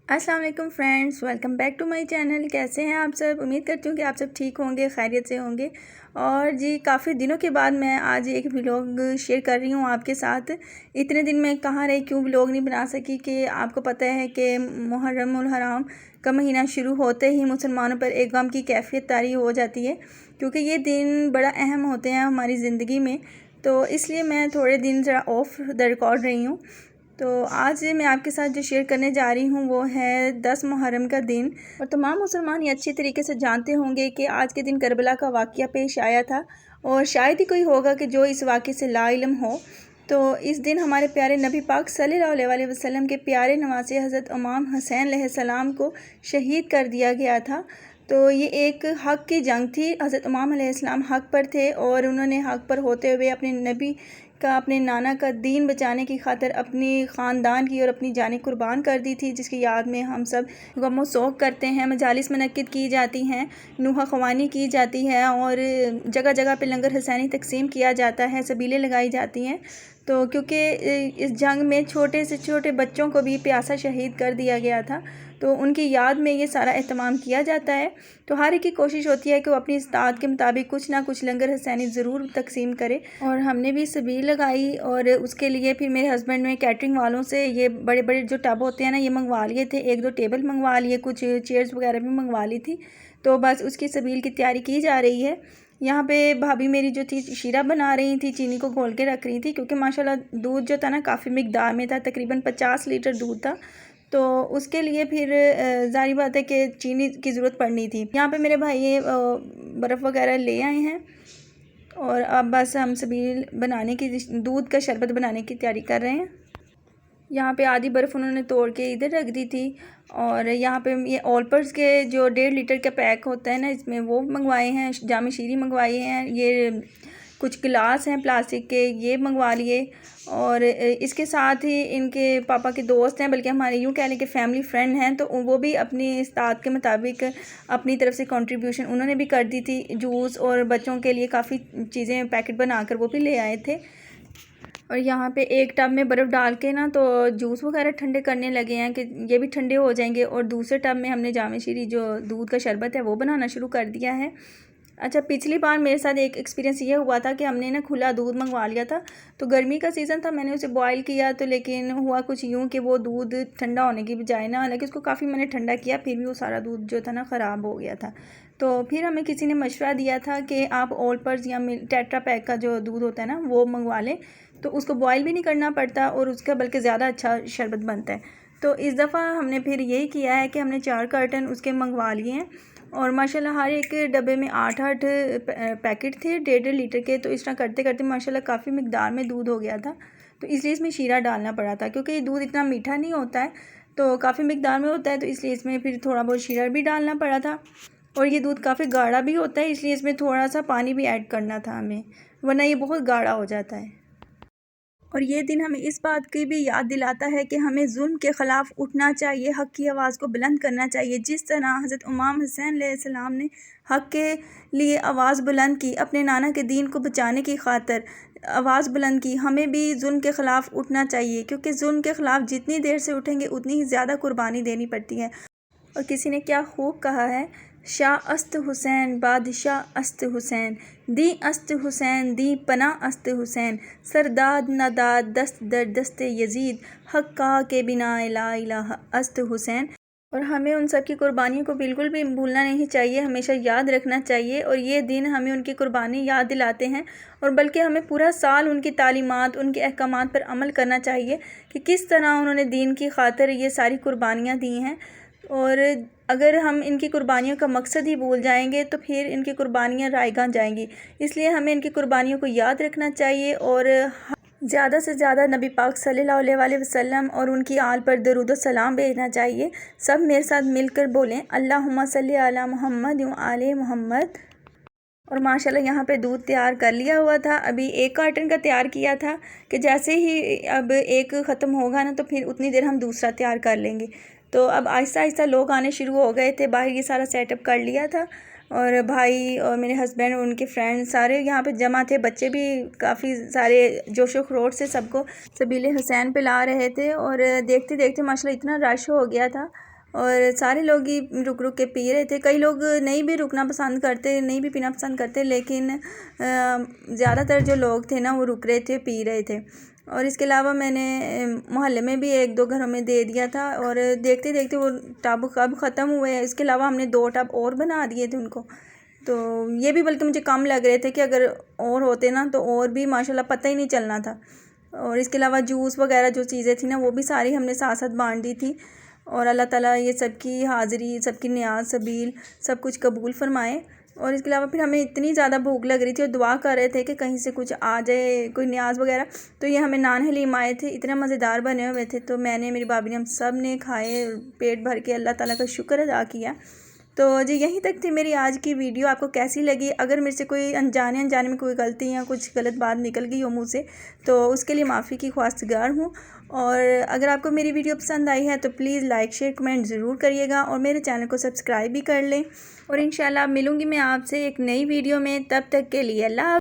अस्सलाम वालेकुम friends, welcome back to my channel. कैसे हैं आप सब? उम्मीद करती हूँ कि आप सब ठीक होंगे, खैरियत से होंगे। और जी काफ़ी दिनों के बाद मैं आज एक व्लॉग शेयर कर रही हूँ आपके साथ। इतने दिन मैं कहाँ रही, क्यों व्लॉग नहीं बना सकी कि आपको पता है कि मुहर्रम उल हराम का महीना शुरू होते ही मुसलमानों पर एक गम की कैफियत तारी हो जाती है, क्योंकि ये दिन बड़ा अहम होते हैं हमारी ज़िंदगी में। तो इसलिए मैं थोड़े दिन ज़रा ऑफ द रिकॉर्ड रही हूँ। तो आज मैं आपके साथ जो शेयर करने जा रही हूँ वो है 10 मुहर्रम का दिन। और तमाम मुसलमान ये अच्छी तरीके से जानते होंगे कि आज के दिन करबला का वाक़या पेश आया था, और शायद ही कोई होगा कि जो इस वाक़े से लाइल्म हो। तो इस दिन हमारे प्यारे नबी पाक सल्लल्लाहु अलैहि वसल्लम के प्यारे नवासे हज़रत इमाम हुसैन अलैहिस्सलाम को शहीद कर दिया गया था। तो ये एक हक़ की जंग थी। हज़रत इमाम अलैहिस्सलाम हक़ पर थे और उन्होंने हक़ पर होते हुए अपने नबी का, अपने नाना का दीन बचाने की खातिर अपनी ख़ानदान की और अपनी जानें कुर्बान कर दी थी, जिसकी याद में हम सब गम शोक करते हैं। मजालिस मुनक्किद की जाती हैं, नूहा ख़वानी की जाती है और जगह जगह पे लंगर हसैनी तकसीम किया जाता है, सबीलें लगाई जाती हैं। तो क्योंकि इस जंग में छोटे से छोटे बच्चों को भी प्यासा शहीद कर दिया गया था, तो उनकी याद में ये सारा एहतमाम किया जाता है। तो हर एक की कोशिश होती है कि वो अपनी इस्तात के मुताबिक कुछ ना कुछ लंगर हसैनी ज़रूर तकसीम करे, और हमने भी सबील लगाई। और उसके लिए फिर मेरे हस्बैंड ने कैटरिंग वालों से ये बड़े बड़े जो टब होते हैं ना, ये मंगवा लिए थे। एक दो टेबल मंगवा लिए, कुछ चेयर्स वगैरह भी मंगवा ली थी। तो बस उसकी सबील की तैयारी की जा रही है। यहाँ पे भाभी मेरी जो थी शीरा बना रही थी, चीनी को घोल के रख रही थी, क्योंकि माशाल्लाह दूध जो था ना काफ़ी मिकदार में था, तकरीबन 50 लीटर दूध था। तो उसके लिए फिर ज़ाहिर बात है कि चीनी की ज़रूरत पड़नी थी। यहाँ पे मेरे भाई ये बर्फ़ वगैरह ले आए हैं, और अब बस हम सबील बनाने की, दूध का शरबत बनाने की तैयारी कर रहे हैं। यहाँ पे आधी बर्फ़ उन्होंने तोड़ के इधर रख दी थी। और यहाँ पे ये ऑलपर्स के जो 1.5 लीटर का पैक होता है ना, इसमें वो मंगवाए हैं, जाम शीरी मंगवाई हैं। ये कुछ गिलास हैं प्लास्टिक के, ये मंगवा लिए। और इसके साथ ही इनके पापा के दोस्त हैं, बल्कि हमारे यूँ कह लें कि फैमिली फ्रेंड हैं, तो वो भी अपनी इस्तात के मुताबिक अपनी तरफ से कंट्रीब्यूशन उन्होंने भी कर दी थी। जूस और बच्चों के लिए काफ़ी चीज़ें पैकेट बनाकर वो भी ले आए थे। और यहाँ पे एक टब में बर्फ़ डाल के ना, तो जूस वगैरह ठंडे करने लगे हैं कि ये भी ठंडे हो जाएंगे। और दूसरे टब में हमने जामे शीरी जो दूध का शरबत है वो बनाना शुरू कर दिया है। अच्छा, पिछली बार मेरे साथ एक एक्सपीरियंस ये हुआ था कि हमने ना खुला दूध मंगवा लिया था। तो गर्मी का सीज़न था, मैंने उसे बॉयल किया, तो लेकिन हुआ कुछ यूँ कि वो दूध ठंडा होने की बजाय ना, हालांकि उसको काफ़ी मैंने ठंडा किया, फिर भी वो सारा दूध जो था ना ख़राब हो गया था। तो फिर हमें किसी ने मशवरा दिया था कि आप ऑलपर्स या टेट्रा पैक का जो दूध होता है ना वो मंगवा लें, तो उसको बॉयल भी नहीं करना पड़ता और उसका बल्कि ज़्यादा अच्छा शरबत बनता है। तो इस दफ़ा हमने फिर यही किया है कि हमने 4 कार्टन उसके मंगवा लिए हैं। और माशाल्लाह हर एक डब्बे में 8-8 पैकेट थे 1.5 लीटर के। तो इस तरह करते करते माशाल्लाह काफ़ी मिकदार में दूध हो गया था। तो इसलिए इसमें शीरा डालना पड़ा था, क्योंकि ये दूध इतना मीठा नहीं होता है, तो काफ़ी मिकदार में होता है, तो इसलिए इसमें फिर थोड़ा बहुत शीरा भी डालना पड़ा था। और ये दूध काफ़ी गाढ़ा भी होता है, इसलिए इसमें थोड़ा सा पानी भी ऐड करना था हमें, वरना ये बहुत गाढ़ा हो जाता है। और ये दिन हमें इस बात की भी याद दिलाता है कि हमें जुल्म के ख़िलाफ़ उठना चाहिए, हक़ की आवाज़ को बुलंद करना चाहिए। जिस तरह हज़रत इमाम हुसैन अलैहिस्सलाम ने हक़ के लिए आवाज़ बुलंद की, अपने नाना के दीन को बचाने की खातिर आवाज़ बुलंद की, हमें भी जुल्म के ख़िलाफ़ उठना चाहिए, क्योंकि जुल्म के ख़िलाफ़ जितनी देर से उठेंगे उतनी ही ज़्यादा कुर्बानी देनी पड़ती है। और किसी ने क्या खूब कहा है, शाह अस्त हुसैन बादशाह अस्त हुसैन, दी अस्त हुसैन दी पना अस्त हुसैन, सरदाद नदाद दस्त दर दस्त यजीद, हक्का के बिना ला इलाहा अस्त हुसैन। और हमें उन सब की कुर्बानियों को बिल्कुल भी भूलना नहीं चाहिए, हमेशा याद रखना चाहिए। और ये दिन हमें उनकी कुर्बानी याद दिलाते हैं, और बल्कि हमें पूरा साल उनकी तालीमात, उनके अहकामात पर अमल करना चाहिए कि किस तरह उन्होंने दीन की खातिर ये सारी कुर्बानियाँ दी हैं। और अगर हम इनकी कुर्बानियों का मकसद ही भूल जाएंगे तो फिर इनकी कुर्बानियाँ रायगा जाएंगी। इसलिए हमें इनकी कुर्बानियों को याद रखना चाहिए, और ज़्यादा से ज़्यादा नबी पाक सल्लल्लाहु अलैहि वसल्लम और उनकी आल पर दरूद व सलाम भेजना चाहिए। सब मेरे साथ मिलकर बोलें, अल्लाहुम्मा सल्ली अला मुहम्मद व आले मुहम्मद। और माशाल्लाह यहाँ पे दूध तैयार कर लिया हुआ था, अभी 1 कार्टन का तैयार किया था कि जैसे ही अब एक ख़त्म होगा ना, तो फिर उतनी देर हम दूसरा तैयार कर लेंगे। तो अब आहिस्ता आहिस्ता लोग आने शुरू हो गए थे, बाहर ये सारा सेटअप कर लिया था। और भाई और मेरे हस्बैंड और उनके फ्रेंड्स सारे यहाँ पे जमा थे, बच्चे भी काफ़ी सारे जोशो खरोश से सबको सबीले हुसैन पे ला रहे थे। और देखते देखते माशाल्लाह इतना रश हो गया था, और सारे लोग ही रुक रुक के पी रहे थे। कई लोग नहीं भी रुकना पसंद करते, नहीं भी पीना पसंद करते, लेकिन ज़्यादातर जो लोग थे ना वो रुक रहे थे, पी रहे थे। और इसके अलावा मैंने मोहल्ले में भी 1-2 घरों में दे दिया था और देखते देखते वो टब कब ख़त्म हुए। इसके अलावा हमने 2 टब और बना दिए थे उनको। तो ये भी बल्कि मुझे कम लग रहे थे कि अगर और होते ना तो और भी माशाल्लाह पता ही नहीं चलना था। और इसके अलावा जूस वगैरह जो चीज़ें थी ना वो भी सारी हमने साथ साथ बांट दी थी। और अल्लाह ताला ये सबकी हाज़िरी, सबकी नियाज़ सबील सब कुछ कबूल फ़रमाए। और इसके अलावा फिर हमें इतनी ज़्यादा भूख लग रही थी और दुआ कर रहे थे कि कहीं से कुछ आ जाए, कोई नियाज़ वगैरह। तो ये हमें नान हलीम आए थे, इतने मज़ेदार बने हुए थे। तो मैंने, मेरी भाभी ने, हम सब ने खाए, पेट भर के अल्लाह ताला का शुक्र अदा किया। तो जी यहीं तक थी मेरी आज की वीडियो। आपको कैसी लगी? अगर मेरे से कोई अनजाने में कोई गलती या कुछ गलत बात निकल गई हो मुँह से तो उसके लिए माफ़ी की ख्वास्तगार हूँ। और अगर आपको मेरी वीडियो पसंद आई है तो प्लीज़ लाइक शेयर कमेंट ज़रूर करिएगा और मेरे चैनल को सब्सक्राइब भी कर लें। और इंशाल्लाह मिलूँगी मैं आपसे एक नई वीडियो में। तब तक के लिए अल्लाह।